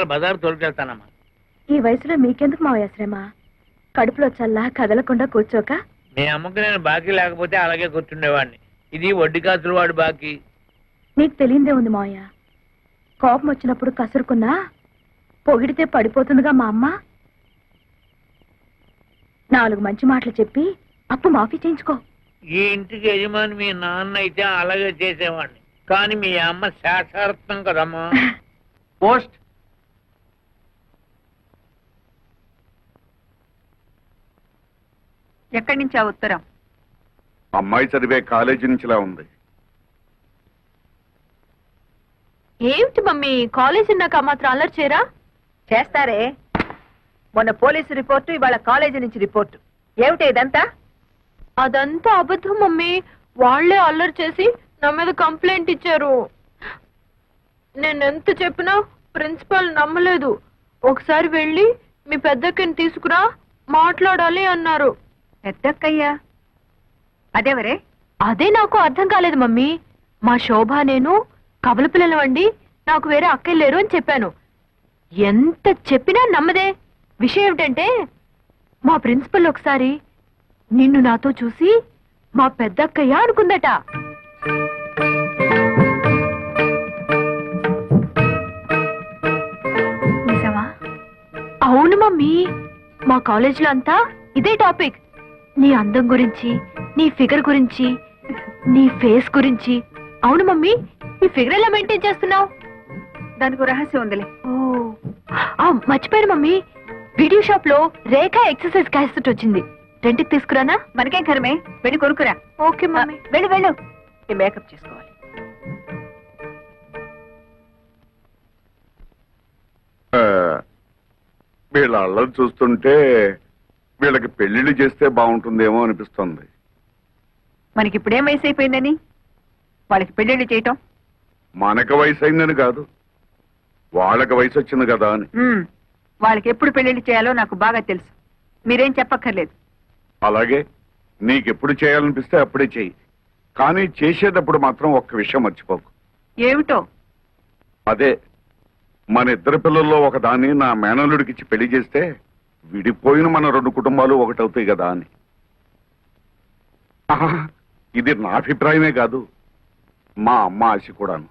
ఇవాళ బజార్ తోలుకెళ్తానమ్మా. ఈ వయసులో మీకెందుకు మావయ్య శ్రమ? కడుపులో చల్లా కదలకుండా కూర్చోక. మీ అమ్మకి నేను బాకీ లేకపోతే అలాగే కూర్చుండేవాడిని. ఇది వడ్డీ కాసులు వాడు బాకీ. నీకు తెలియందే ఉంది మావయ్య. కోపం వచ్చినప్పుడు కసురుకున్నా పొగిడితే పడిపోతుందిగా మా అమ్మ. 4 మంచి మాటలు చెప్పి అప్పు మాఫీ చేయించుకో. ఈ ఇంటికి యజమాని మీ నాన్న అయితే అలాగే చేసేవాడిని. కానీ మీ అమ్మ శాశ్వతం కదమ్మా. పోస్ట్. ఎక్కడి నుంచి ఆ ఉత్తరం? అమ్మాయి చదివే కాలేజీ నుంచిలా ఉంది. ఏమిటి మమ్మీ, కాలేజీ నాకు మాత్రం అల్లరి చేయరా? చేస్తారే. మొన్న పోలీసు రిపోర్టు, ఇవాళ కాలేజీ నుంచి రిపోర్టు. ఏమిటి ఇదంతా? అదంతా అబద్ధం మమ్మీ. వాళ్లే అల్లరి చేసి నా మీద కంప్లైంట్ ఇచ్చారు. నేనెంత చెప్పినా ప్రిన్సిపల్ నమ్మలేదు. ఒకసారి వెళ్ళి మీ పెద్దక్కని తీసుకురా, మాట్లాడాలి అన్నారు. పెద్దక్కయ్యా? అదేవరే? అదే నాకు అర్థం కాలేదు మమ్మీ. మా శోభ నేను కవల పిల్లలవండి, నాకు వేరే అక్కలు లేరు అని చెప్పాను. ఎంత చెప్పినా నమ్మదే. విషయం ఏమిటంటే మా ప్రిన్సిపల్ ఒకసారి నిన్ను నాతో చూసి మా పెద్దక్కయ్య అనుకుందట. నిజమా? అవును మమ్మీ. మా కాలేజీలో అంతా ఇదే టాపిక్. నీ అందం గురించి, నీ ఫిగర్ గురించి, నీ ఫేస్ గురించి. అవును మమ్మీ, ఈ ఫిగర్ ఎలా మెయింటైన్ చేస్తున్నావు? దానికి రహస్యం ఉందిలే. ఓ మర్చిపోయాను మమ్మీ, వీడియో షాప్ లో రేఖ ఎక్సర్సైజ్ క్యాసెట్ వచ్చింది. రెంట్కి తీసుకురానా? మనకేం కరమే, వెళ్ళి కొనుక్కురా. Okay mummy. వెళ్ళు వెళ్ళు, ఈ మేకప్ చేసుకోవాలి. వీళ్ళ అల్లరి చూస్తుంటే వీళ్ళకి పెళ్లిళ్ళు చేస్తే బాగుంటుందేమో అనిపిస్తుంది. మనకి ఇప్పుడేం వయసు అయిపోయిందని వాళ్ళకి పెళ్లిళ్ళు చేయటం? మనకు వయసు అయిందని కాదు, వాళ్ళకి వయసు వచ్చింది కదా అని. వాళ్ళకి ఎప్పుడు పెళ్లిళ్ళు చేయాలో నాకు బాగా తెలుసు. మీరేం చెప్పక్కర్లేదు. అలాగే నీకెప్పుడు చేయాలనిపిస్తే అప్పుడే చెయ్యి. కానీ చేసేటప్పుడు మాత్రం ఒక్క విషయం మర్చిపోకు. ఏమిటో? అదే, మన ఇద్దరు పిల్లల్లో ఒకదాన్ని నా మేనల్లుడికిచ్చి పెళ్లి చేస్తే విడిపోయిన మన 2 కుటుంబాలు ఒకటవుతాయి కదా అని. ఇది నా అభిప్రాయమే కాదు, మా అమ్మ ఆశ కూడాను.